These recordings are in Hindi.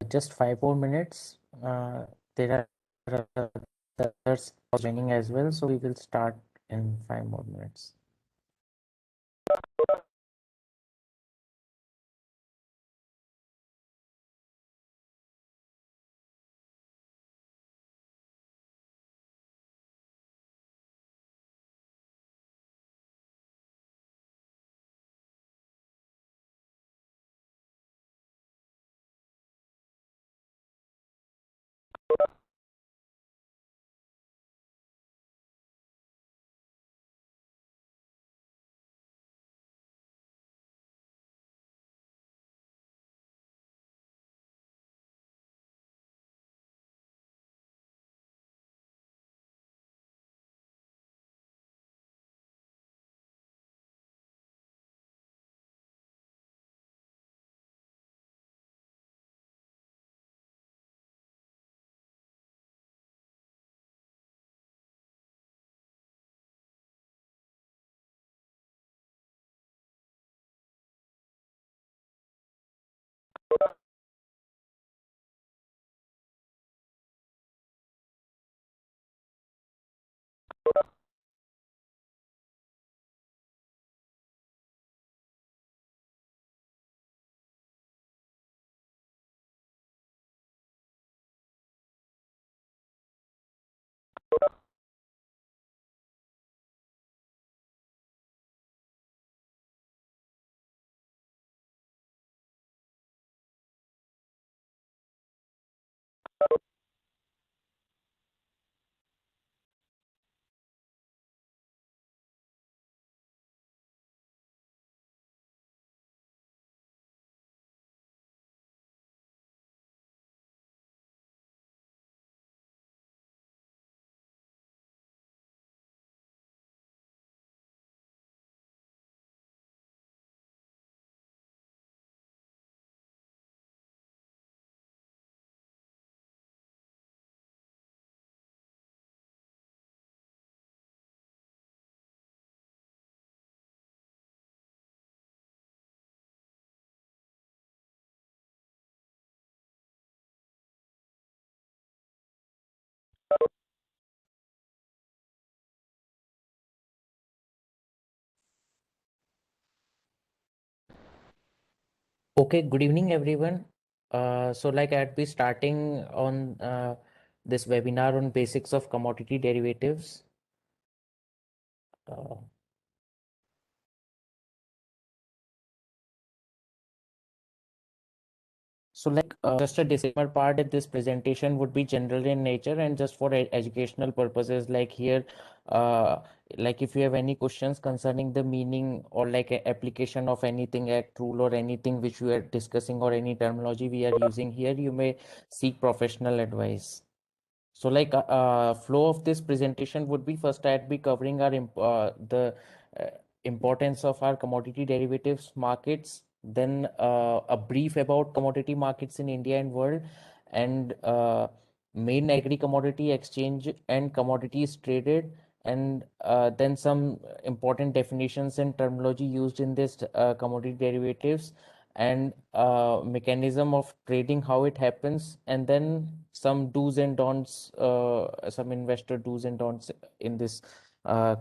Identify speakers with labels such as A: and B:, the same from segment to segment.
A: just 5 more minutes. There are others joining as well, so we will start in 5 more minutes. Okay, good evening, everyone. I'd be starting on this webinar on basics of commodity derivatives. Uh, just a disclaimer part that this presentation would be general in nature and just for educational purposes. Like here, uh, like if you have any questions concerning the meaning or like a application of anything act rule or anything which we are discussing or any terminology we are using here, you may seek professional advice. Flow of this presentation would be first I'd be covering the uh, importance of our commodity derivatives markets, then a brief about commodity markets in India and world, and main agri commodity exchange and commodities traded, and then some important definitions and terminology used in this commodity derivatives, and mechanism of trading, how it happens, and then some do's and don'ts, some investor do's and don'ts in this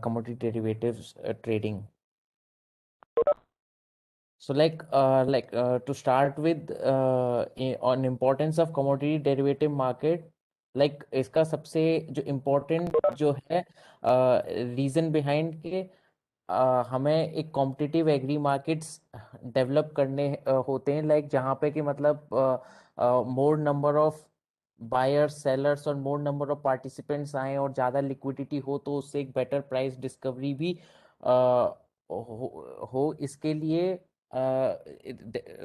A: commodity derivatives trading. To start with, on importance of commodity derivative market, like इसका सबसे जो important जो है रीजन बिहाइंड के हमें एक कॉम्पिटिटिव एग्री मार्केट्स डेवलप करने होते हैं, लाइक जहाँ पे कि मतलब मोर नंबर ऑफ बायर्स सेलर्स और मोर नंबर ऑफ पार्टिसिपेंट्स आए और ज़्यादा लिक्विडिटी हो तो उससे एक बेटर प्राइस डिस्कवरी भी हो इसके लिए.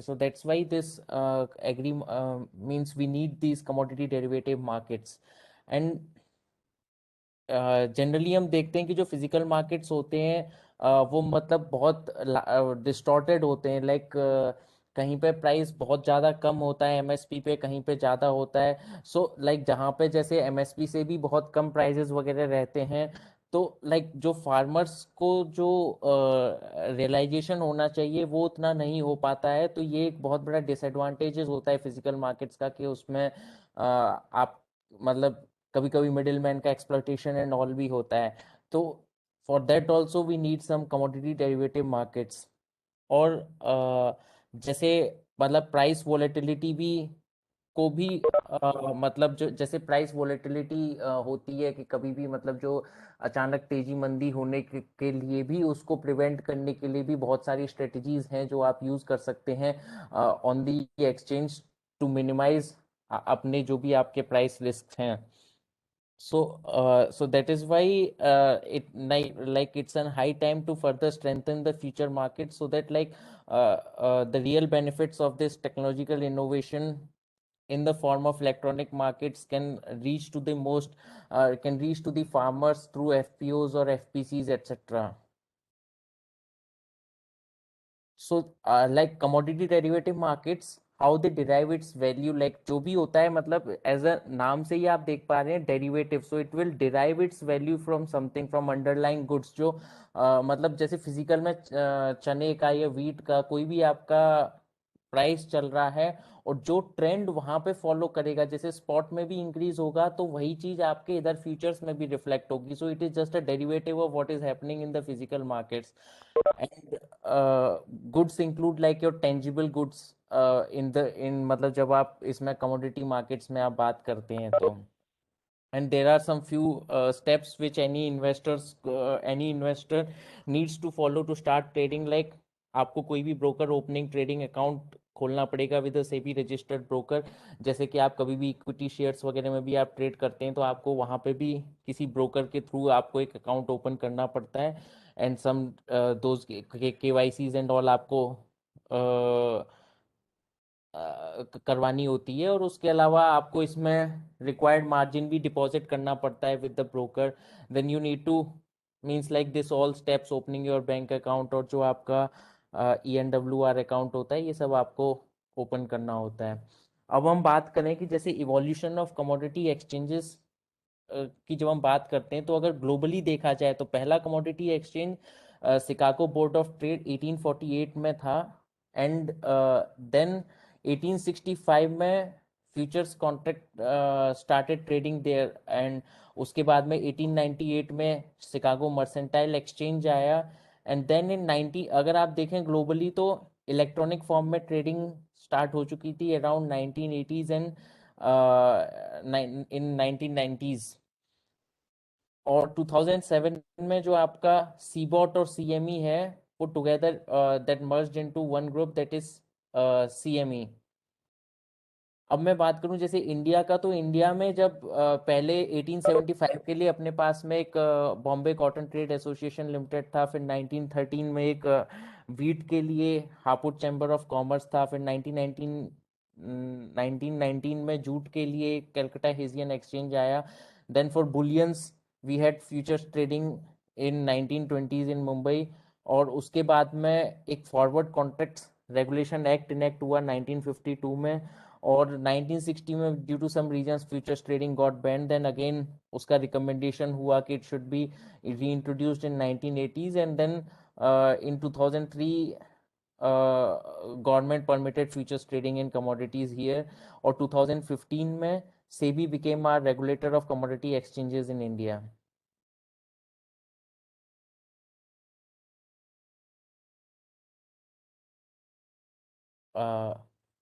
A: So that's why this agree means we need these commodity derivative markets. And generally हम देखते हैं कि जो फिजिकल मार्केट्स होते हैं वो मतलब बहुत डिस्टॉर्टेड होते हैं, लाइक कहीं पे प्राइस बहुत ज़्यादा कम होता है एमएसपी पे, कहीं पे ज़्यादा होता है. जहाँ पे जैसे एमएसपी से भी बहुत कम प्राइजेस वगैरह रहते हैं, तो लाइक जो फार्मर्स को जो रियलाइजेशन होना चाहिए वो उतना नहीं हो पाता है, तो ये एक बहुत बड़ा डिसएडवांटेजेस होता है फिजिकल मार्केट्स का, कि उसमें आप मतलब कभी कभी मिडिल मैन का एक्सप्लॉइटेशन एंड ऑल भी होता है। तो for that also we need some commodity derivative markets. और जैसे मतलब प्राइस वोलेटिलिटी भी को भी मतलब जो जैसे प्राइस वोलेटिलिटी होती है कि कभी भी मतलब जो अचानक तेजी मंदी होने के लिए भी उसको प्रिवेंट करने के लिए भी बहुत सारी स्ट्रेटजीज हैं जो आप यूज कर सकते हैं on the exchange to minimize अपने जो भी आपके प्राइस रिस्क हैं। So that is why it like it's a high time to further strengthen the future market, so that the real benefits of this technological innovation in the form of electronic markets can reach to the farmers through FPOs or FPCs, etc. So like commodity derivative markets, how they derive its value, like जो भी होता है मतलब एज अ नाम से ही आप देख पा रहे हैं derivative, so it will derive it's value from something, from underlying goods, जो मतलब जैसे फिजिकल में चने का या वीट का कोई भी आपका प्राइस चल रहा है, और जो ट्रेंड वहां पे फॉलो करेगा, जैसे स्पॉट में भी इंक्रीज होगा तो वही चीज आपके इधर फ्यूचर्स में भी रिफ्लेक्ट होगी। So it is just a derivative of what is happening in the physical markets. And goods include like your tangible goods in मतलब जब आप इसमें कमोडिटी मार्केट्स में आप बात करते हैं तो। And there are some few steps which any investor needs to follow to start trading, like आपको कोई भी ब्रोकर ओपनिंग ट्रेडिंग अकाउंट खोलना पड़ेगा with a SEBI registered broker. जैसे कि आप कभी भी इक्विटी शेयर्स वगैरह में भी आप ट्रेड करते हैं तो आपको वहां पे भी किसी ब्रोकर के थ्रू आपको एक अकाउंट ओपन करना पड़ता है। And some those KYCs and all आपको करवानी होती है, और उसके अलावा आपको इसमें रिक्वायर्ड मार्जिन भी डिपॉजिट करना पड़ता है with the broker. Then you need to means like this all steps, opening your bank account और जो आपका ENWR अकाउंट होता है, ये सब आपको ओपन करना होता है। अब हम बात करें कि जैसे इवोल्यूशन ऑफ कमोडिटी एक्सचेंजेस की जब हम बात करते हैं, तो अगर ग्लोबली देखा जाए तो पहला commodity exchange Chicago Board of Trade 1848 में था। एंड देन 1865 में futures contract started trading there. And उसके बाद में 1898 में शिकागो मर्सेंटाइल एक्सचेंज आया। एंड देन इन 90 अगर आप देखें ग्लोबली तो इलेक्ट्रॉनिक फॉर्म में ट्रेडिंग स्टार्ट हो चुकी थी around 1980s and in 1990s। और 2007 में जो आपका सीबॉट और CME है, वो together that merged into one group, that is CME। अब मैं बात करूं जैसे इंडिया का, तो इंडिया में जब पहले 1875 के लिए अपने पास में एक Bombay cotton trade association limited था, फिर 1913 में एक वीट के लिए हापुड़ चैम्बर ऑफ कॉमर्स था, फिर 1919 में जूट के लिए कलकत्ता हेजियन एक्सचेंज आया। Then for bullions we had futures trading in 1920s in Mumbai. और उसके बाद में एक forward contracts regulation act enact हुआ 1952 में। और 1960 में due to some reasons futures trading got banned, then again उसका रिकमेंडेशन हुआ कि it should be reintroduced in 1980s। And then in 2003 government permitted futures trading in commodities here. और 2015 में SEBI became our regulator of commodity exchanges in India.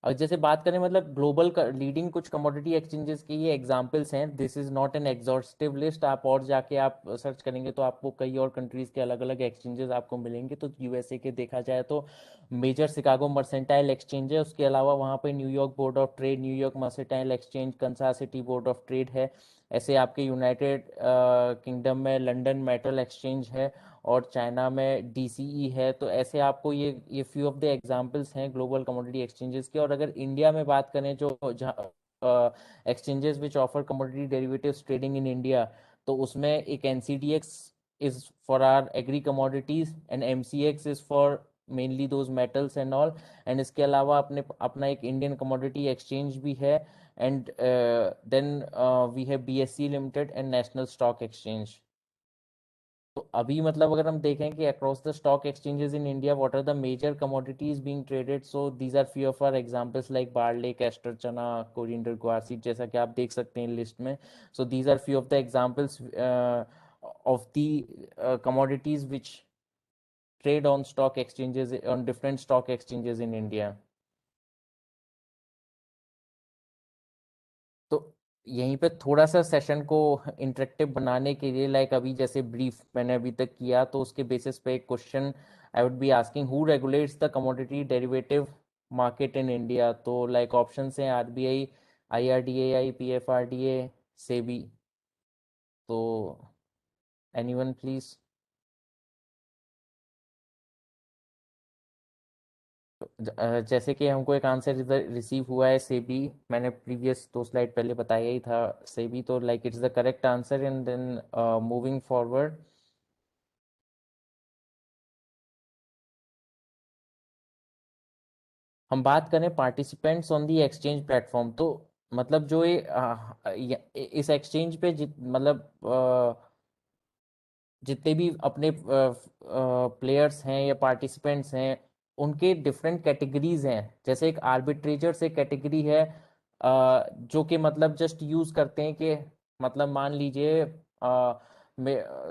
A: और जैसे बात करें मतलब ग्लोबल लीडिंग कुछ कमोडिटी एक्सचेंजेस के ये एग्जांपल्स हैं, this is not an exhaustive list, आप और जाके आप सर्च करेंगे तो आपको कई और कंट्रीज के अलग अलग एक्सचेंजेस आपको मिलेंगे। तो USA के देखा जाए तो मेजर शिकागो मर्सेंटाइल एक्सचेंज है, उसके अलावा वहाँ पे New York board of trade, New York mercantile exchange, Kansas city board of trade है। ऐसे आपके यूनाइटेड किंगडम में लंदन मेटल एक्सचेंज है, और चाइना में DCE है। तो ऐसे आपको ये फ्यू ऑफ द एग्जांपल्स हैं ग्लोबल कमोडिटी एक्सचेंजेस के। और अगर इंडिया में बात करें जो exchanges which offer commodity derivatives trading in India, तो उसमें एक NCDX is for our agri commodities, and MCX is for mainly those metals and all. And इसके अलावा अपने अपना एक इंडियन कमोडिटी एक्सचेंज भी है। And then we have BSE limited and National Stock Exchange. अभी मतलब अगर हम देखें कि across the stock exchanges in India what are the major commodities being traded, so these are few of our examples like barley, castor, chana, coriander, guar seed, जैसा कि आप देख सकते हैं लिस्ट में. So these are few of the examples of the commodities which trade on stock exchanges, on different stock exchanges in India. तो यहीं पे थोड़ा सा सेशन को इंटरेक्टिव बनाने के लिए, लाइक अभी जैसे ब्रीफ मैंने अभी तक किया, तो उसके बेसिस पे एक question I would be asking, who regulates the commodity derivative market in India. तो लाइक ऑप्शन हैं आरबीआई, आईआरडीएआई, पीएफआरडीए, सेबी. तो एनीवन प्लीज. जैसे कि हमको एक आंसर रिसीव हुआ है सेबी, मैंने प्रीवियस 2 स्लाइड पहले बताया ही था सेबी, तो like it's the correct answer. And then moving forward, हम बात करें participants on the exchange platform. तो मतलब जो इस एक्सचेंज पे मतलब जितने भी अपने प्लेयर्स हैं या पार्टिसिपेंट्स हैं, उनके डिफरेंट कैटेगरीज हैं. जैसे एक आर्बिट्रेजर से कैटेगरी है, जो कि मतलब जस्ट यूज करते हैं कि मतलब मान लीजिए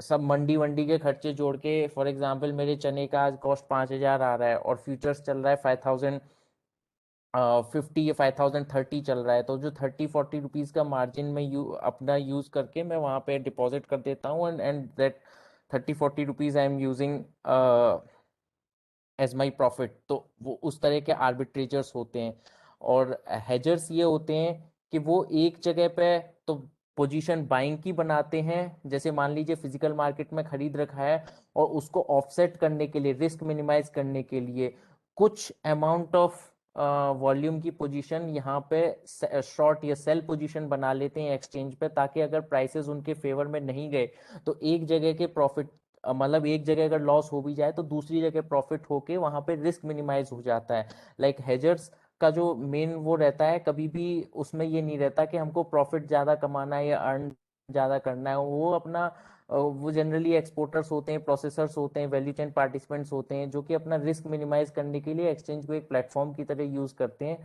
A: सब मंडी वंडी के खर्चे जोड़ के, फॉर एग्जांपल मेरे चने का आज कॉस्ट 5,000 आ रहा है और फ्यूचर्स चल रहा है 5,050 या 5,030 चल रहा है, तो जो 30-40 रुपीज़ का मार्जिन में अपना यूज़ करके मैं वहाँ पे डिपॉजिट कर देता हूँ. And that 30-40 rupees I am using as my profit. तो वो उस तरह के आर्बिट्रेजर्स होते हैं. और हेजर्स ये होते हैं कि वो एक जगह पे तो पोजीशन बाइंग की बनाते हैं, जैसे मान लीजिए फिजिकल मार्केट में खरीद रखा है, और उसको ऑफसेट करने के लिए, रिस्क मिनिमाइज करने के लिए कुछ अमाउंट ऑफ वॉल्यूम की पोजीशन यहाँ पे शॉर्ट या सेल पोजीशन बना लेते हैं एक्सचेंज पे, ताकि अगर प्राइसेस उनके फेवर में नहीं गए तो एक जगह के प्रॉफिट, मतलब एक जगह अगर लॉस हो भी जाए तो दूसरी जगह प्रॉफिट होके वहां पे रिस्क मिनिमाइज हो जाता है. लाइक हेजर्स का जो मेन वो रहता है, कभी भी उसमें ये नहीं रहता कि हमको प्रॉफिट ज्यादा कमाना है या अर्न ज्यादा करना है. वो अपना वो जनरली एक्सपोर्टर्स होते हैं, प्रोसेसर्स होते हैं, वैल्यू चेन पार्टिसिपेंट्स होते हैं, जो कि अपना रिस्क मिनिमाइज करने के लिए एक्सचेंज को एक प्लेटफॉर्म की तरह यूज करते हैं,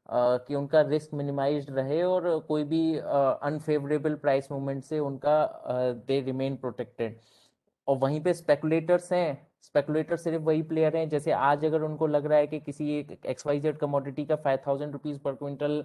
A: कि उनका रिस्क मिनिमाइज्ड रहे और कोई भी अनफेवरेबल प्राइस मूवमेंट से उनका दे रिमेन प्रोटेक्टेड. और वहीं पे स्पेकुलेटर्स हैं. स्पेकुलेटर सिर्फ वही प्लेयर हैं, जैसे आज अगर उनको लग रहा है कि किसी एक XYZ कमोडिटी का 5,000 रुपीज पर क्विंटल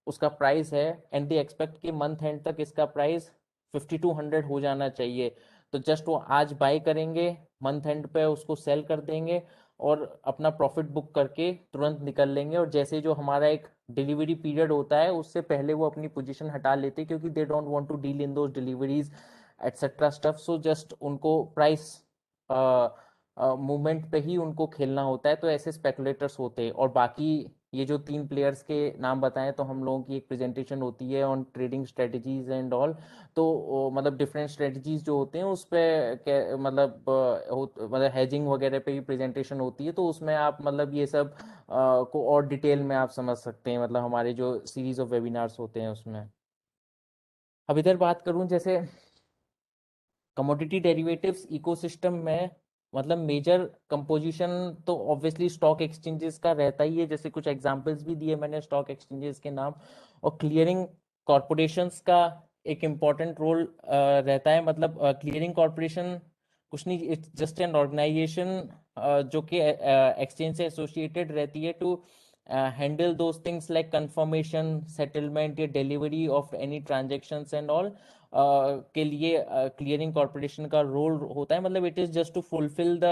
A: उसका प्राइस है, एंड दे एक्सपेक्ट कि मंथ एंड तक इसका प्राइस 5,200 हो जाना चाहिए, तो जस्ट वो आज बाय करेंगे, मंथ एंड पे उसको सेल कर देंगे और अपना प्रॉफिट बुक करके तुरंत निकल लेंगे. और जैसे जो हमारा एक डिलीवरी पीरियड होता है उससे पहले वो अपनी पोजीशन हटा लेते हैं, क्योंकि they don't want to deal in those deliveries etcetera stuff. So just उनको प्राइस मूवमेंट पे ही उनको खेलना होता है. तो ऐसे स्पेकुलेटर्स होते हैं. और बाकी ये जो 3 प्लेयर्स के नाम बताएं, तो हम लोगों की एक प्रेजेंटेशन होती है on trading strategies and all. तो मतलब डिफरेंट स्ट्रेटजीज जो होते हैं उस पे मतलब मतलब हेजिंग वगैरह पे भी प्रेजेंटेशन होती है, तो उसमें आप मतलब ये सब को और डिटेल में आप समझ सकते हैं, मतलब हमारे जो सीरीज ऑफ वेबिनार्स होते हैं उसमें. अब इधर बात करूं, जैसे कमोडिटी डेरिवेटिव्स इकोसिस्टम में मतलब मेजर कंपोजिशन तो ऑब्वियसली स्टॉक एक्सचेंजेस का रहता ही है, जैसे कुछ एग्जांपल्स भी दिए मैंने स्टॉक एक्सचेंजेस के नाम. और क्लियरिंग कॉरपोरेशंस का एक इम्पॉर्टेंट रोल रहता है. मतलब क्लियरिंग कॉरपोरेशन कुछ नहीं, इट्स जस्ट एन ऑर्गेनाइजेशन जो कि एक्सचेंज से एसोसिएटेड रहती है to handle those things like confirmation, settlement या delivery of any transactions and all के लिए क्लियरिंग कॉरपोरेशन का रोल होता है. मतलब it is just to fulfil the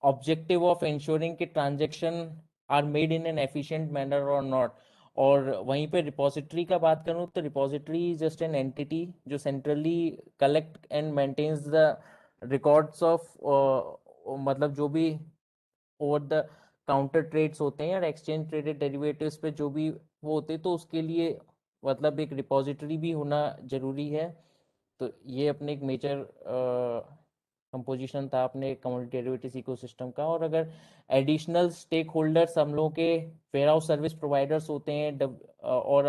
A: objective of ensuring कि transaction are made in an efficient manner और नॉट. और वहीं पे रिपोजिटरी का बात करूं, तो repository is just an entity जो centrally collect and maintains the records of मतलब जो भी ओवर द काउंटर ट्रेड्स होते हैं या एक्सचेंज ट्रेडेड डेरिवेटिव्स पे जो भी वो होते हैं, तो उसके लिए मतलब एक रिपॉजिटरी भी होना जरूरी है. तो ये अपने एक मेजर कंपोजिशन था अपने कमोडिटी डेरिवेटिव्स इकोसिस्टम का. और अगर एडिशनल स्टेक होल्डर्स हम लोग के वेयर हाउस सर्विस प्रोवाइडर्स होते हैं, और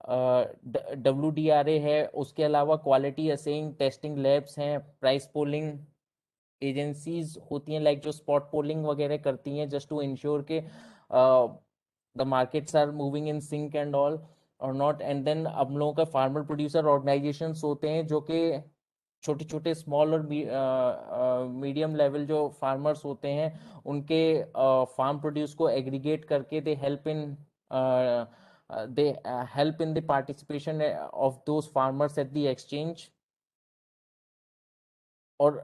A: WDRA है, उसके अलावा क्वालिटी असेइंग टेस्टिंग लैब्स हैं, प्राइस पोलिंग एजेंसीज होती हैं, लाइक जो स्पॉट पोलिंग वगैरह करती हैं जस्ट टू इंश्योर के the markets are moving in sync and all और नॉट। एंड देन हम लोगों का फार्मर प्रोड्यूसर ऑर्गेनाइजेशंस होते हैं जो कि छोटे छोटे स्मॉल और मीडियम लेवल जो फार्मर्स होते हैं उनके फार्म प्रोड्यूस को एग्रीगेट करके they help in the participation of those farmers at the exchange. और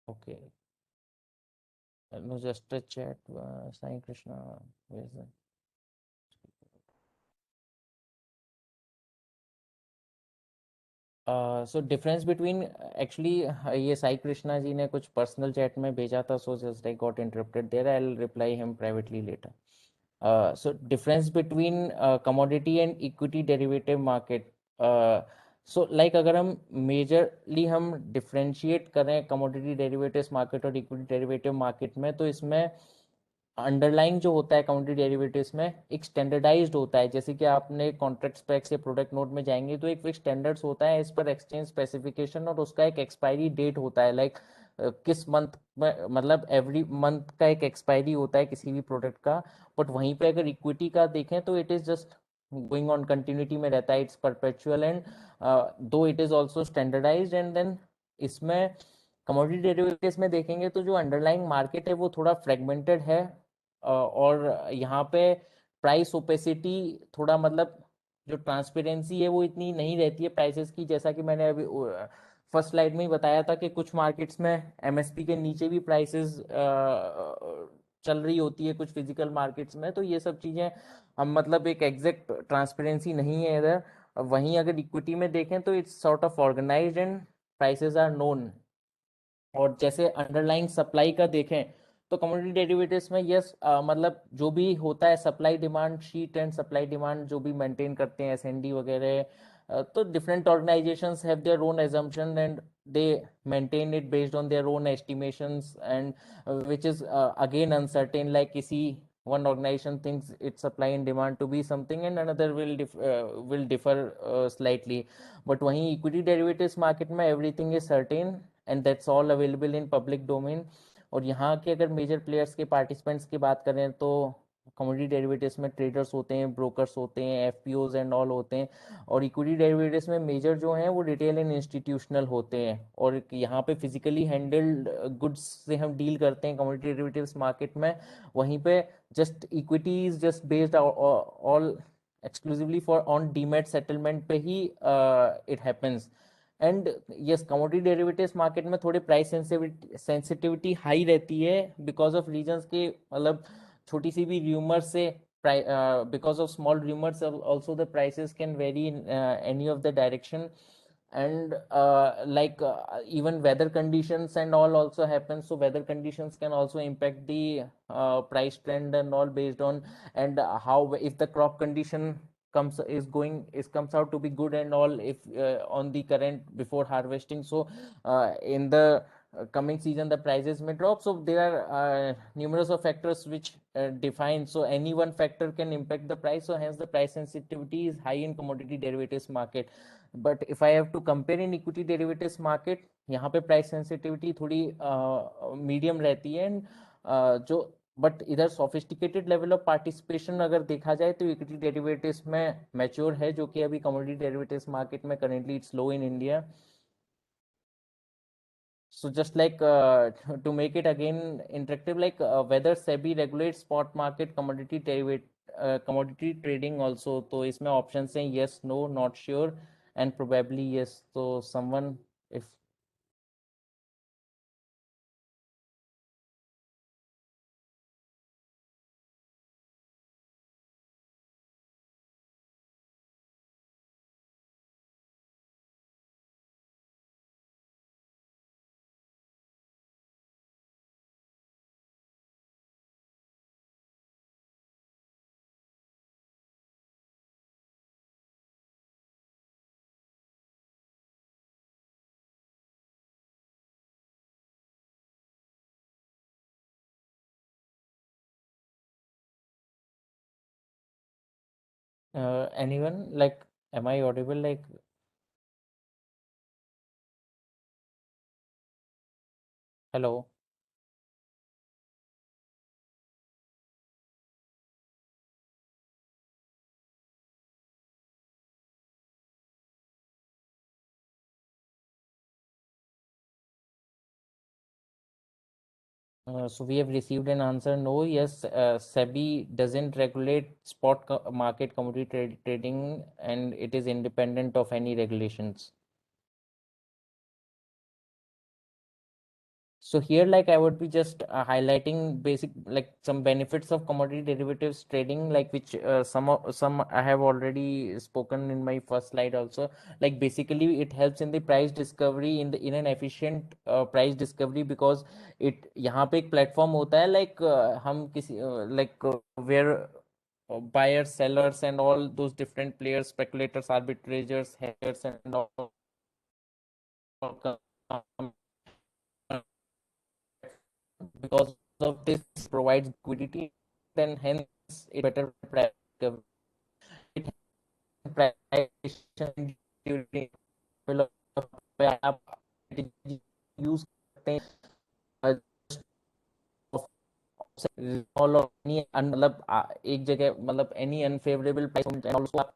A: okay, no, just a chat, Sai Krishna, where is it? So difference between actually ये साई कृष्णा जी ने कुछ पर्सनल चैट में भेजा था, so just I got interrupted there, I will reply him privately later. So difference between commodity and equity derivative market. So like अगर हम मेजरली हम डिफरेंशिएट करें कमोडिटी डेरिवेटिव्स मार्केट और इक्विटी डेरिवेटिव मार्केट में, तो इसमें अंडरलाइंग जो होता है कमोडिटी डेरिवेटिव्स में एक स्टैंडर्डाइज्ड होता है। जैसे कि आपने कॉन्ट्रैक्ट स्पेक्स या प्रोडक्ट नोट में जाएंगे तो एक फिक्स स्टैंडर्ड्स होता है एज पर एक्सचेंज स्पेसिफिकेशन, और उसका एक एक्सपायरी डेट होता है, लाइक किस मंथ में, मतलब एवरी मंथ का एक एक्सपायरी होता है किसी भी प्रोडक्ट का। बट वहीं पे अगर इक्विटी का देखें तो it is just going on continuity में रहता है, it's perpetual and though it is also standardized. And then इसमें कमोडिटी डेरिवेटिव्स में देखेंगे तो जो अंडरलाइंग मार्केट है वो थोड़ा फ्रेगमेंटेड है, और यहाँ पे प्राइस ओपेसिटी थोड़ा, मतलब जो ट्रांसपेरेंसी है वो इतनी नहीं रहती है प्राइसेस की, जैसा कि मैंने अभी फर्स्ट स्लाइड में ही बताया था कि कुछ मार्केट्स में एमएसपी के नीचे भी प्राइसेस चल रही होती है कुछ फिजिकल मार्केट्स में। तो ये सब चीज़ें हम, मतलब एक एग्जैक्ट ट्रांसपेरेंसी नहीं है इधर। वहीं अगर इक्विटी में देखें तो it's sort of organized and prices are known. और जैसे अंडरलाइंग सप्लाई का देखें तो कमोडिटी डेरिवेटिव्स में यस, मतलब जो भी होता है supply demand sheet and supply demand जो भी मेंटेन करते हैं एसएनडी वगैरह, तो different organisations have their own assumption and they maintain it based on their own estimations, and which is again uncertain, like किसी one organization thinks its supply and demand to be something and another will differ slightly. But वहीं इक्विटी डेरिवेटिव्स मार्केट में everything is certain and that's all available in public domain. और यहाँ के अगर मेजर प्लेयर्स के पार्टिसिपेंट्स की बात करें तो कमोडिटी डेरिवेटिव्स में ट्रेडर्स होते हैं, ब्रोकर्स होते हैं, एफपीओज एंड ऑल होते हैं। और इक्विटी डेरिवेटिव्स में मेजर जो हैं वो रिटेल एंड इंस्टीट्यूशनल होते हैं। और यहाँ पे फिजिकली हैंडल्ड गुड्स से हम डील करते हैं कमोडिटी डेरिवेटिव्स मार्केट में। वहीं पे just equity is just based all exclusively for on demat settlement पे ही it happens. And yes, commodity derivatives market में थोड़े प्राइस सेंसिटिविटी हाई रहती है बिकॉज ऑफ रीजंस के, मतलब छोटी सी भी र्यूमर से, because of small rumours also the prices can very in any of the direction. And like even weather conditions and all also happen, so weather conditions can also impact the price trend and all based on, and how if the crop condition comes out to be good and all, if on the current before harvesting, so in the coming season the prices may drop. So there are numerous of factors which define, so any one factor can impact the price, so hence the price sensitivity is high in commodity derivatives market. But if I have to compare in equity derivatives market, यहाँ पे प्राइस सेंसिटिविटी थोड़ी मीडियम रहती है। जो बट इधर सोफिस्टिकेटेड लेवल ऑफ पार्टिसिपेशन अगर देखा जाए तो इक्विटी डेरिवेटिव्स में मैच्योर है, जो कि अभी कमोडिटी डेरिवेटिव्स मार्केट में currently it's low in India. So just like to make it again interactive, like whether SEBI regulates spot market commodity derivative commodity trading also, तो इसमें options हैं yes, no, not sure and probably yes. So someone, if Anyone, like, am I audible? Like, hello. So we have received an answer. No, yes, SEBI doesn't regulate market commodity trading, and it is independent of any regulations. So here, like, I would be just highlighting basic, like, some benefits of commodity derivatives trading, like, which some I have already spoken in my first slide also. Like, basically, it helps in the price discovery, in an efficient price discovery, because it यहाँ पे एक platform होता है, like, हम किसी like, where buyers, sellers, and all those different players, speculators, arbitrators, hedgers, and all come, because of this provides liquidity, then hence it better price discovery. It price during पे आप यूज करते हैं ऑल और एनी मतलब एक जगह, मतलब एनी अनफेवरेबल प्राइस, उसको आप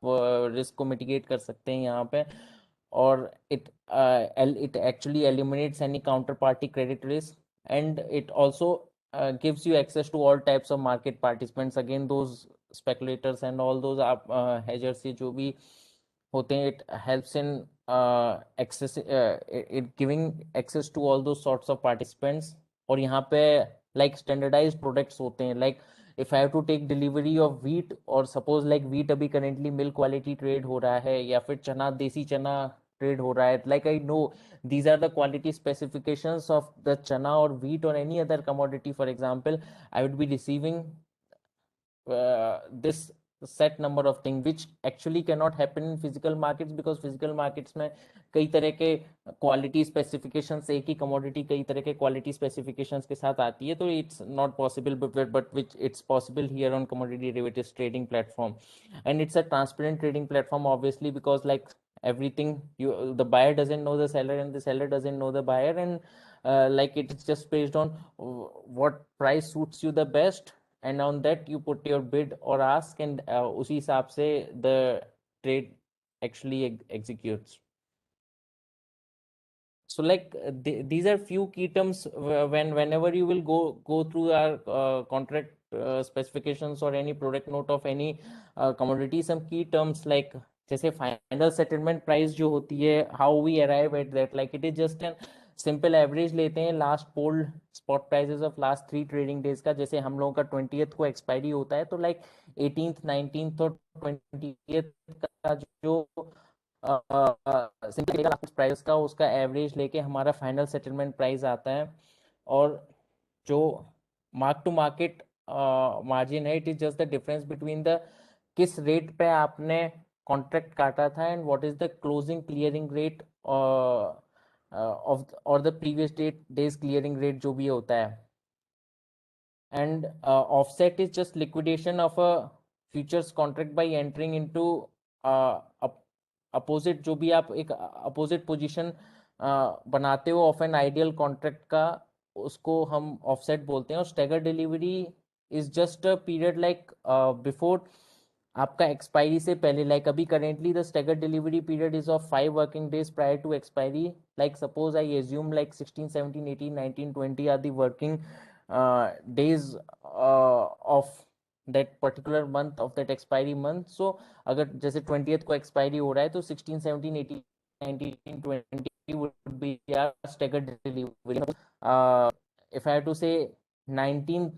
A: रिस्क को मिटिगेट कर सकते हैं यहाँ पे। और it actually eliminates any counterparty credit risk, and it also gives you access to all types of market participants, again those speculators and all those hedgers, ये जो भी होते हैं, it helps in access, it giving access to all those sorts of participants। और यहाँ पे like standardized products होते हैं, like if I have to take delivery of wheat, और suppose like wheat अभी currently milk quality trade हो रहा है, या फिर चना, देसी चना trade हो रहा है, like I know these are the quality specifications of the chana or wheat or any other commodity, for example, I would be receiving this set number of things, which actually cannot happen in physical markets, because physical markets में कई तरह के क्वालिटी स्पेसिफिकेशंस, एक ही कमोडिटी कई तरह के क्वालिटी स्पेसिफिकेशंस के साथ आती है, तो it's not possible, but which it's possible here on commodity derivatives trading platform। And it's a transparent trading platform, obviously, because like everything, you, the buyer doesn't know the seller, and the seller doesn't know the buyer, and like it's just based on what price suits you the best, and on that you put your bid or ask, and उसी हिसाब से the trade actually executes। So like these are few key terms whenever you will go through our contract specifications or any product note of any commodity, some key terms like जैसे फाइनल सेटलमेंट प्राइस जो होती है, how we arrive at that, like it is just an simple average लेते हैं last polled spot prices of last 3 trading days का। जैसे हम लोगों का 20th को एक्सपायरी होता है, तो लाइक 18th 19th और 20th का जो सिंपल प्राइस का उसका एवरेज लेके हमारा फाइनल सेटलमेंट प्राइस आता है। और जो मार्क टू मार्केट मार्जिन है, it is just the difference between the किस रेट पे आपने कॉन्ट्रैक्ट काटा था, and what is the closing clearing rate of और the previous day's clearing rate जो भी होता है। And offset is just liquidation of a futures contract by entering into opposite, जो भी आप एक अपोजिट पोजीशन बनाते हो ऑफ एन आइडियल कॉन्ट्रैक्ट का, उसको हम ऑफसेट बोलते हैं। और stagger delivery is just a period like before आपका एक्सपायरी से पहले, लाइक अभी currently the stagger delivery period is of 5 working days prior to expiry. Like suppose I assume like 16 17 18 19 20 are the working days of that particular month of that expiry month। so अगर जैसे 20th को एक्सपायरी हो रहा है, तो 16 17 18 19 20 would be your staggered delivery। if I have to say 19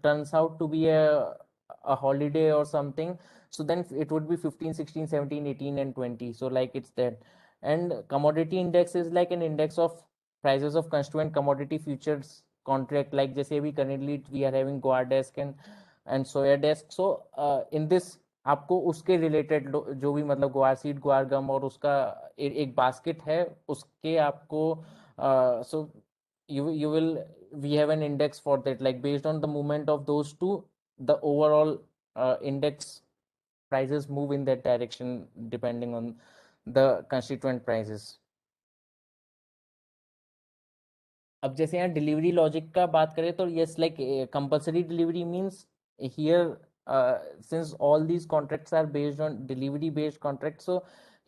A: turns out to be a holiday or something, so then it would be 15 16 17 18 and 20, so like it's that। and commodity index is like an index of prices of constituent commodity futures contract, like जैसे अभी currently we are having Goa desk and Soya desk। so in this आपको उसके रिलेटेड जो भी, मतलब ग्वार सीड, ग्वार गम, और उसका एक बास्केट है, उसके आपको सो you will we have an index for that, like based on the movement of those two, the overall index prices move in that direction depending on the constituent prices. अब जैसे यहाँ डिलीवरी लॉजिक का बात करें तो yes like compulsory delivery means here since all these contracts are based on delivery based contracts, so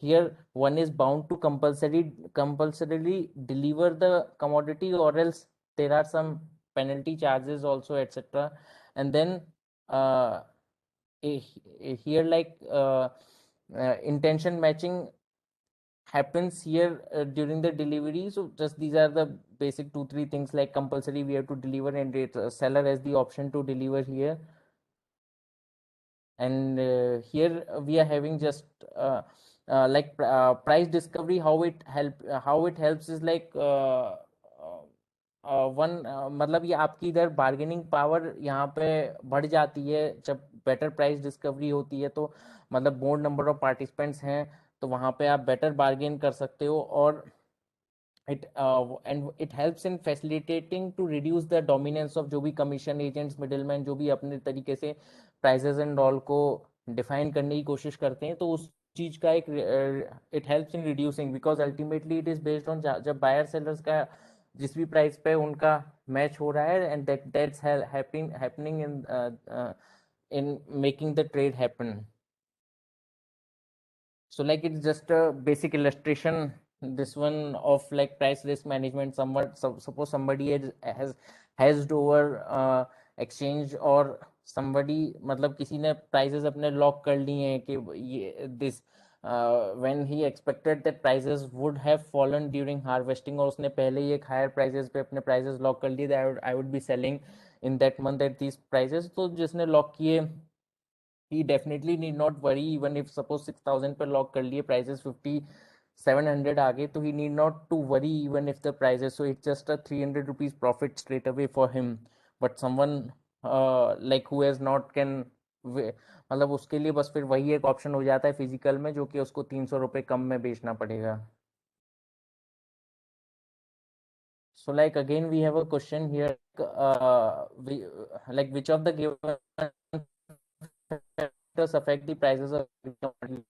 A: here one is bound to compulsorily deliver the commodity, or else there are some penalty charges also, etc. And then uh, here like intention matching happens here during the delivery. So just these are the basic 2 3 things, like compulsory we have to deliver, and it seller has the option to deliver here. And here we are having just like price discovery. How it helps is like one मतलब ये आपकी इधर बार्गेनिंग पावर यहाँ पे बढ़ जाती है जब बेटर प्राइस डिस्कवरी होती है, तो मतलब मोर नंबर ऑफ पार्टिसिपेंट्स हैं तो वहाँ पे आप बेटर बार्गेन कर सकते हो, और it helps in facilitating to reduce the dominance of जो भी कमीशन एजेंट्स मिडिलमैन जो भी अपने तरीके से प्राइसेस एंड ऑल को डिफाइन करने की कोशिश करते हैं, तो उस चीज का एक it helps in reducing, because ultimately it is based on जब बायर सेलर्स का जिस भी प्राइस पे उनका मैच हो रहा है, and that's happening in making the trade happen. So like it's just a basic illustration, this one of like price risk management. Suppose somebody has hedged over exchange, or somebody मतलब किसी ने prices अपने lock कर लिए हैं कि ये this when he expected that prices would have fallen during harvesting, और उसने पहले ही एक higher prices पे अपने prices lock कर लिए, that I would be selling in that month at these prices. तो जिसने lock किए, he definitely need not worry, even if suppose 6000 पे लॉक कर लिए, prices 5700 आ गए, तो he need not to worry even if the prices, so it's just a 300 rupees profit straight away for him. But someone like who has not can मतलब उसके लिए बस फिर वही एक ऑप्शन हो जाता है फिजिकल में, जो कि उसको 300 रुपये कम में बेचना पड़ेगा. So like again we have a question here, like which of the given factors affect the prices of commodity?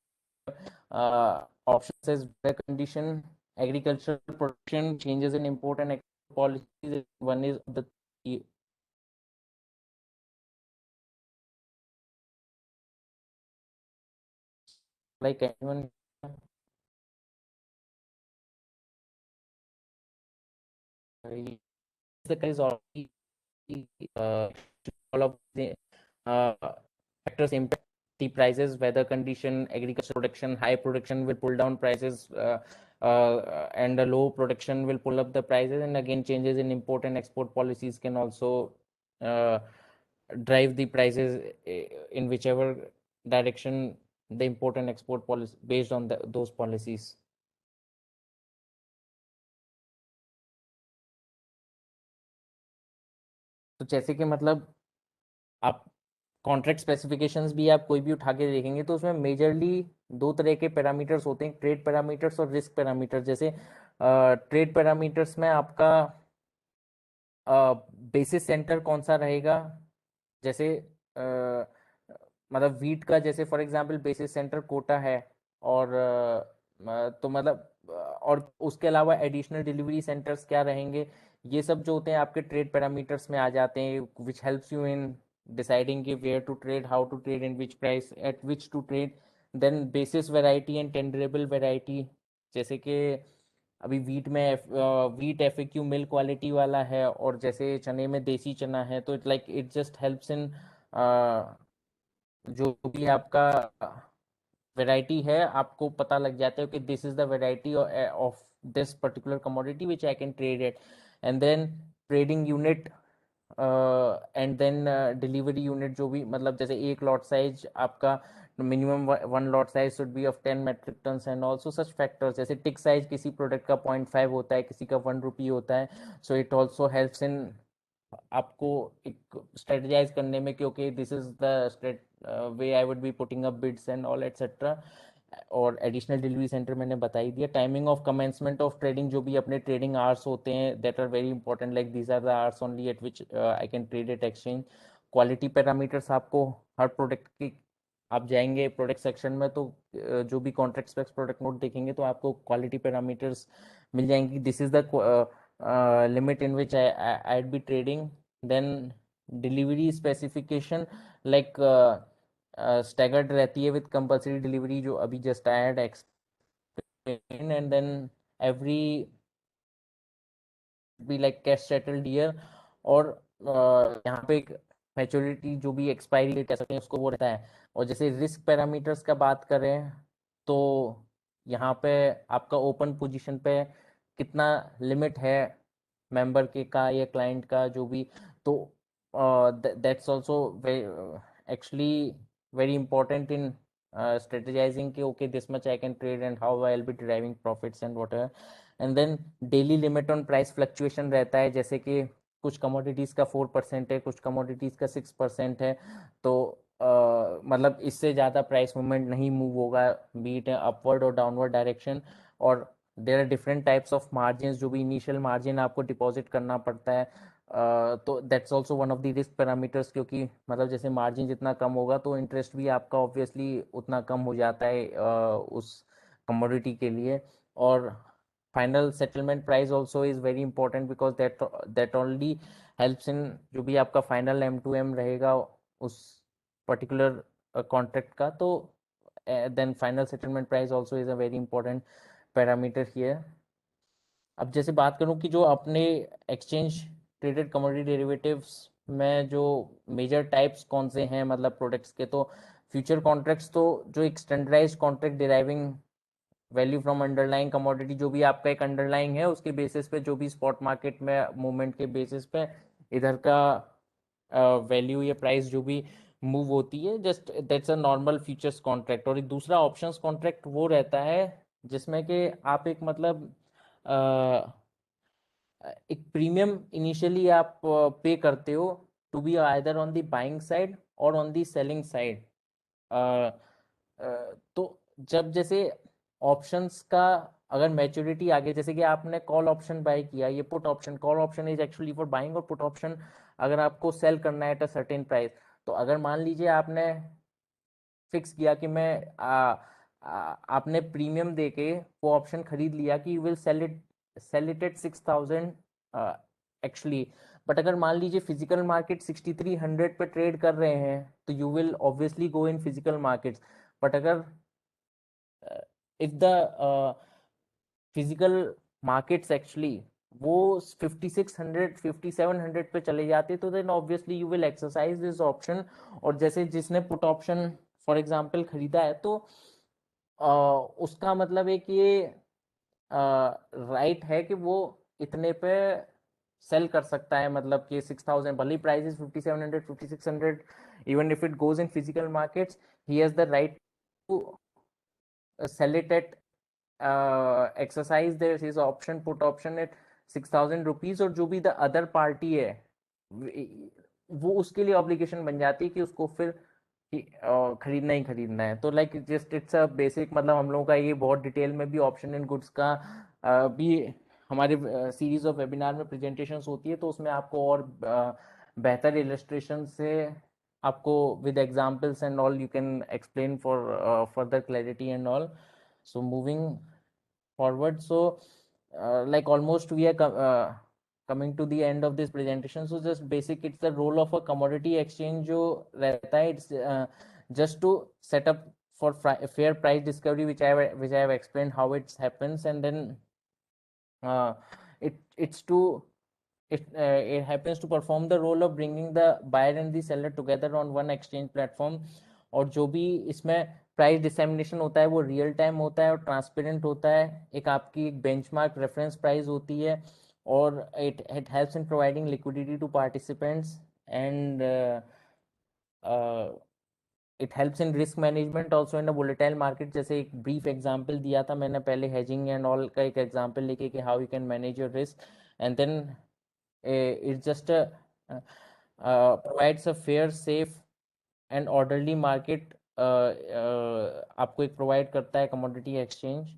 A: Options as weather condition, agricultural production, changes in import and export policies. One is the like anyone. The case already all of the uh, factors impact the prices. Weather condition, agricultural production, high production will pull down prices, and a low production will pull up the prices. And again, changes in import and export policies can also uh, drive the prices in whichever direction the import and export policy based on those policies. तो जैसे कि मतलब आप कॉन्ट्रैक्ट स्पेसिफिकेशंस भी आप कोई भी उठा के देखेंगे तो उसमें मेजरली दो तरह के पैरामीटर्स होते हैं, ट्रेड पैरामीटर्स और रिस्क पैरामीटर्स. जैसे ट्रेड पैरामीटर्स में आपका बेसिस सेंटर कौन सा रहेगा, जैसे मतलब वीट का जैसे for example basis center Kota है, और तो मतलब और उसके अलावा एडिशनल डिलीवरी सेंटर्स क्या रहेंगे, ये सब जो होते हैं आपके ट्रेड पैरामीटर्स में आ जाते हैं, which helps you in deciding कि where to trade, how to trade, in which price, at which to trade. Then basis variety and tenderable variety, जैसे कि अभी वीट में वीट एफएक्यू मिल क्वालिटी वाला है, और जैसे चने में देसी चना है, तो it like it just helps in जो भी आपका वैरायटी है आपको पता लग जाता है कि this is the variety of this particular commodity which I can trade it. And then trading unit and then delivery unit, जो भी मतलब जैसे एक लॉट साइज आपका minimum one lot size should be of 10 metric tons, and also such factors जैसे टिक साइज किसी प्रोडक्ट का 0.5 होता है, किसी का 1 रुपी होता है. So it also helps in आपको एक स्ट्रेटजाइज करने में, क्योंकि this is the way I would be putting up bids and all etcetera. और एडिशनल डिलीवरी सेंटर मैंने बता ही दिया. Timing of commencement of trading, जो भी अपने ट्रेडिंग आवर्स होते हैं that are very important, like these are the hours only at which I can trade at exchange. Quality parameters आपको हर प्रोडक्ट की आप जाएंगे प्रोडक्ट सेक्शन में तो जो भी कॉन्ट्रैक्ट स्पेक्स प्रोडक्ट नोट देखेंगे तो आपको क्वालिटी पैरामीटर्स मिल जाएंगी. This is the limit in which I'd be trading. Then delivery specification like staggered रहती है with compulsory delivery जो अभी just I had explained, and then every be like cash settled year. और यहाँ पे एक मैच्योरिटी जो भी एक्सपायरी डेट कह सकते हैं उसको वो रहता है. और जैसे रिस्क पैरामीटर्स का बात करें तो यहाँ पे आपका ओपन पोजीशन पे कितना लिमिट है मेंबर के का या क्लाइंट का जो भी. तो that's also actually very important in strategizing कि okay this much I can trade and how I'll be deriving profits and whatever. And then daily limit on price fluctuation रहता है, जैसे कि कुछ कमोडिटीज़ का 4% है, कुछ कमोडिटीज़ का 6% है. तो मतलब इससे ज़्यादा प्राइस मूवमेंट नहीं मूव होगा बीट अपवर्ड और डाउनवर्ड डायरेक्शन. और there are different types of margin, जो भी इनिशियल मार्जिन आपको डिपॉजिट करना पड़ता है. तो that's also one of the risk parameters, क्योंकि मतलब जैसे मार्जिन जितना कम होगा तो इंटरेस्ट भी आपका ऑब्वियसली उतना कम हो जाता है उस कमोडिटी के लिए. और final settlement price also is very important because that only helps in जो भी आपका फाइनल M2M रहेगा उस पर्टिकुलर कॉन्ट्रैक्ट का. तो then final settlement price also is a very important parameter here. अब जैसे बात करूं कि जो अपने एक्सचेंज ट्रेडेड कमोडिटी डेरिवेटिव्स में जो मेजर टाइप्स कौन से हैं मतलब प्रोडक्ट्स के, तो फ्यूचर कॉन्ट्रैक्ट्स तो जो एक standardized contract deriving value from underlying commodity, जो भी आपका एक अंडरलाइंग है उसके बेसिस पे जो भी स्पॉट मार्केट में मूवमेंट के बेसिस पे इधर का वैल्यू या प्राइस जो भी मूव होती है, just that's a normal futures contract. और एक दूसरा ऑप्शंस कॉन्ट्रैक्ट वो रहता है जिसमें कि आप एक मतलब एक प्रीमियम इनिशियली आप पे करते हो to be either on the buying side और ऑन द सेलिंग साइड. तो जब जैसे ऑप्शंस का अगर मैच्योरिटी आगे, जैसे कि आपने कॉल ऑप्शन बाय किया, ये put option, call option is actually for buying और पुट ऑप्शन अगर आपको सेल करना है एट अ सर्टेन प्राइस. तो अगर मान लीजिए आपने फिक्स किया कि मैं आपने प्रीमियम देके वो ऑप्शन खरीद लिया कि you will sell it at 6,000 actually. But अगर मान लीजिए फिजिकल मार्केट 6,300 पे ट्रेड कर रहे हैं तो you will obviously go in physical markets. But अगर if the physical markets actually वो 5,600 5,700 पे चले जाते तो then obviously you will exercise this option. और जैसे जिसने पुट ऑप्शन फॉर एग्जांपल खरीदा है तो उसका मतलब है कि ये राइट है कि वो इतने पे सेल कर सकता है, मतलब कि 6,000 भले price is 5,700 5,600, even if it goes in physical markets ही has the right to sell it at exercise there his option put option at 6,000 rupees. और जो भी द अदर पार्टी है वो उसके लिए ऑब्लिगेशन बन जाती है कि उसको फिर खरीदना ही खरीदना है. तो like just it's a basic, मतलब हम लोगों का ये बहुत डिटेल में भी ऑप्शन इन गुड्स का भी हमारे सीरीज ऑफ वेबिनार में प्रेजेंटेशंस होती है, तो उसमें आपको और बेहतर इलस्ट्रेशन से आपको with examples and all you can explain for further clarity and all. So moving forward, so like almost we are coming to the end of this presentation. So just basic, it's the role of a commodity exchange जो रहता है, it's just to set up for fair price discovery, which I have explained how it happens. And then uh, it's to it happens to perform the role of bringing the buyer and the seller together on one exchange platform. और जो भी इसमें प्राइस डिसेमिनेशन होता है वो रियल टाइम होता है और ट्रांसपेरेंट होता है. एक आपकी एक बेंचमार्क रेफरेंस प्राइस होती है और it helps in providing liquidity to participants. And it helps in risk management also in a volatile market. जैसे एक ब्रीफ एग्जांपल दिया था मैंने पहले हेजिंग एंड ऑल का एक एग्जांपल लेके कि how you can manage your risk. And then it's just provides a fair safe and orderly market. आपको एक प्रोवाइड करता है कमोडिटी एक्सचेंज.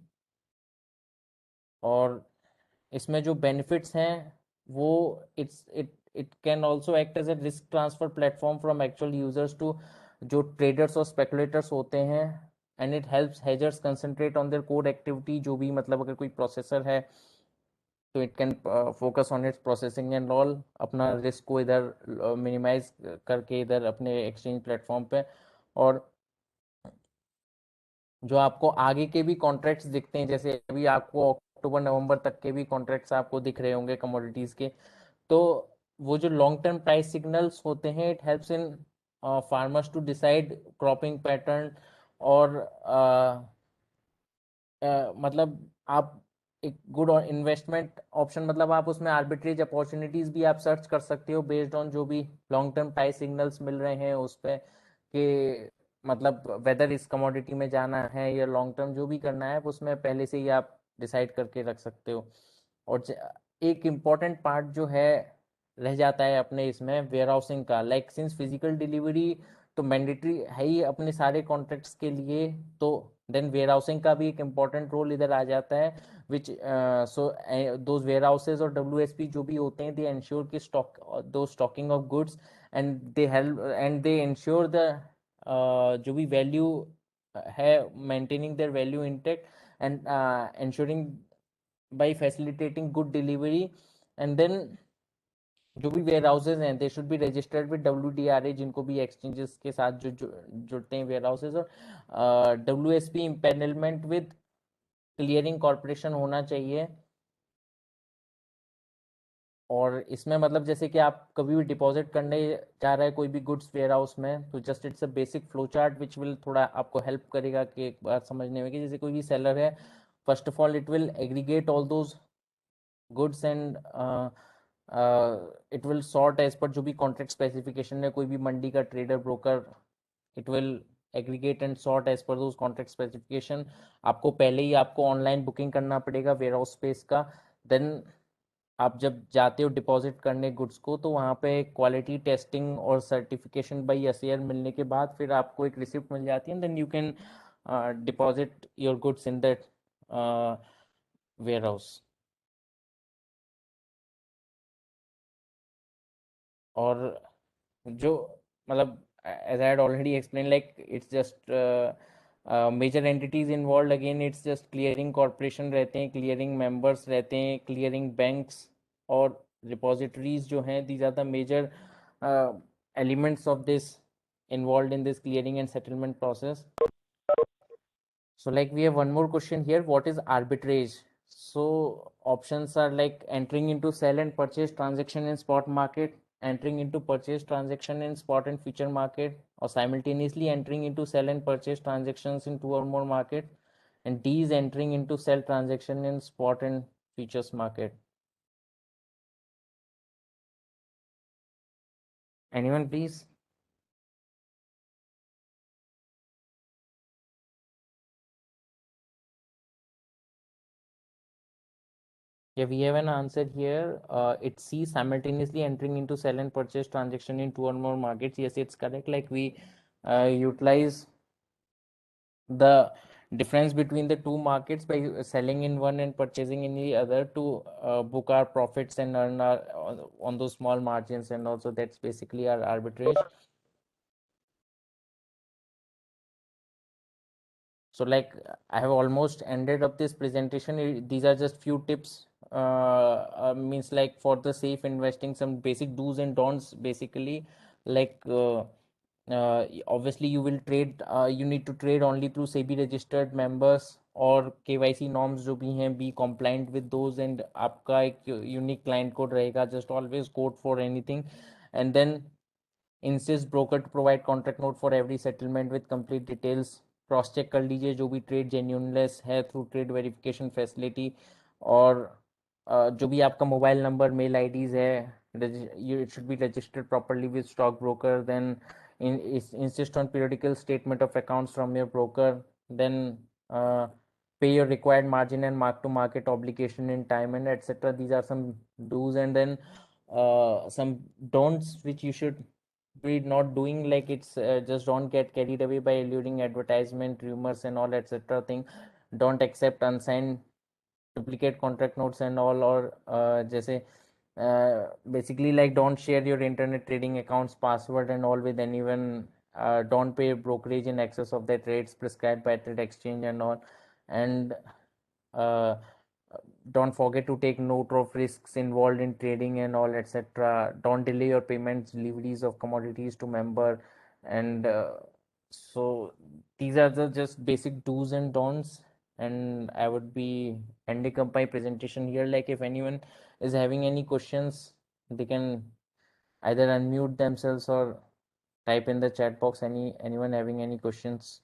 A: और इसमें जो बेनिफिट्स हैं वो it can also act as a risk transfer platform from actual users to जो ट्रेडर्स और स्पेकुलेटर्स होते हैं, and it helps hedgers concentrate on their core activity, जो भी मतलब अगर कोई प्रोसेसर है तो it can focus on its processing and all, अपना रिस्क को इधर मिनिमाइज करके इधर अपने एक्सचेंज प्लेटफॉर्म पे। और जो आपको आगे के भी कॉन्ट्रैक्ट्स दिखते हैं, जैसे अभी आपको अक्टूबर नवंबर तक के भी कॉन्ट्रैक्ट्स आपको दिख रहे होंगे कमोडिटीज के, तो वो जो लॉन्ग टर्म प्राइस सिग्नल्स होते हैं, it helps in farmers to decide cropping pattern. और मतलब आप एक गुड इन्वेस्टमेंट ऑप्शन, मतलब आप उसमें आर्बिट्रेज अपॉर्चुनिटीज भी आप सर्च कर सकते हो बेस्ड ऑन जो भी लॉन्ग टर्म प्राइस सिग्नल्स मिल रहे हैं उस पे, कि मतलब वेदर इस कमोडिटी में जाना है या लॉन्ग टर्म जो भी करना है उसमें पहले से ही आप डिसाइड करके रख सकते हो। और एक इम्पॉर्टेंट पार्ट जो है रह जाता है अपने इसमें वेयर हाउसिंग का, लाइक सिंस फिजिकल डिलीवरी तो मैंडेटरी है ही अपने सारे कॉन्ट्रैक्ट्स के लिए, तो देन वेयर हाउसिंग का भी एक इम्पॉर्टेंट रोल इधर आ जाता है, which so those warehouses और डब्ल्यूएसपी जो भी होते हैं, दे इंश्योर की स्टॉक दो stocking of goods, and they help and they ensure the जो भी वैल्यू है, maintaining their value intact, and ensuring by facilitating good delivery। And then जो भी वेयर हाउसेज हैं they should be registered with WDRA, जिनको भी एक्सचेंजेस के साथ जो जुड़ते हैं वेयर हाउसेज, और WSP इम्पेनलमेंट विद क्लियरिंग कॉरपोरेशन होना चाहिए। और इसमें मतलब जैसे कि आप कभी भी डिपॉजिट करने जा रहे हैं कोई भी गुड्स वेयर हाउस में, तो just it's a basic flow chart which will थोड़ा आपको हेल्प करेगा कि एक बात समझने में, कि जैसे कोई भी सेलर है, first of all it will aggregate all those goods and it will sort as per जो भी कॉन्ट्रैक्ट स्पेसिफिकेशन है, कोई भी मंडी का trader broker, it will aggregate and sort as per those contract specification. आपको पहले ही आपको ऑनलाइन बुकिंग करना पड़ेगा वेयर हाउस स्पेस का। देन आप जब जाते हो डिपॉजिट करने गुड्स को, तो वहाँ पे क्वालिटी टेस्टिंग और सर्टिफिकेशन बाई एसईआर मिलने के बाद फिर आपको एक रिसिप्ट मिल जाती है, then you can deposit your goods in that warehouse. और जो मतलब as I had already explained, like it's just major entities involved, again it's just clearing corporation रहते हैं, clearing members रहते हैं, clearing banks और repositories जो हैं, these are the major elements of this involved in this clearing and settlement process. So like we have one more question here, what is arbitrage? So options are like entering into sell and purchase transaction in spot market, entering into purchase transaction in spot and future market, or simultaneously entering into sell and purchase transactions in two or more market, and D is entering into sell transaction in spot and futures market. Anyone please? Yeah, we have an answer here. It's C, simultaneously entering into sell and purchase transaction in two or more markets. Yes, it's correct. Like we utilize the difference between the two markets by selling in one and purchasing in the other to book our profits and earn our on those small margins, and also that's basically our arbitrage. So like I have almost ended up this presentation. These are just few tips, means like for the safe investing, some basic do's and don'ts basically. Like obviously you will trade, you need to trade only through SEBI registered members, और KYC norms जो भी हैं, be compliant with those, and आपका एक unique client code रहेगा, just always code for anything. And then insist broker to provide contract note for every settlement with complete details। Cross check कर लीजिए जो भी ट्रेड जेन्यूनलेस है थ्रू ट्रेड वेरिफिकेशन फैसिलिटी। और जो भी आपका मोबाइल नंबर मेल आईडीज है, it should be registered properly with stock broker. Then insist on periodical statement of accounts from your broker। Then pay your required margin and mark to market obligation in time, and etc. These are some do's, and then some don'ts which you should be not doing, like it's just don't get carried away by alluring advertisement, rumors and all etc thing। don't accept unsigned duplicate contract notes and all, or जैसे basically like don't share your internet trading accounts password and all with anyone don't pay brokerage in excess of the rates prescribed by trade exchange and all. And uh, don't forget to take note of risks involved in trading and all, etc. Don't delay your payments deliveries of commodities to member. And so these are the just basic do's and don'ts. And I would be ending up my presentation here. Like if anyone is having any questions, they can either unmute themselves or type in the chat box. Anyone having any questions?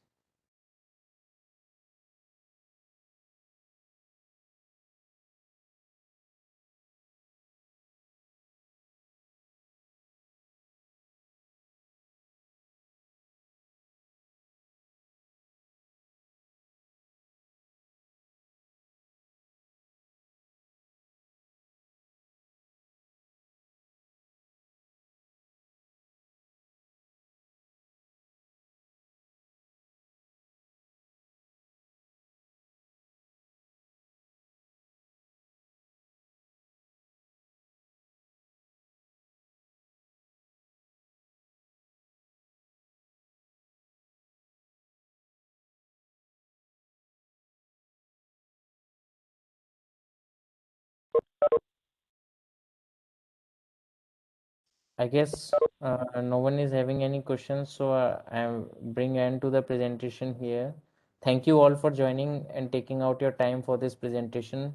A: I guess no one is having any questions, so I bring end to the presentation here. Thank you all for joining and taking out your time for this presentation.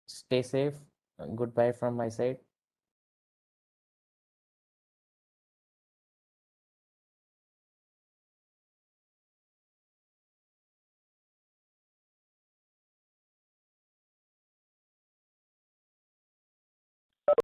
A: Stay safe. Goodbye from my side.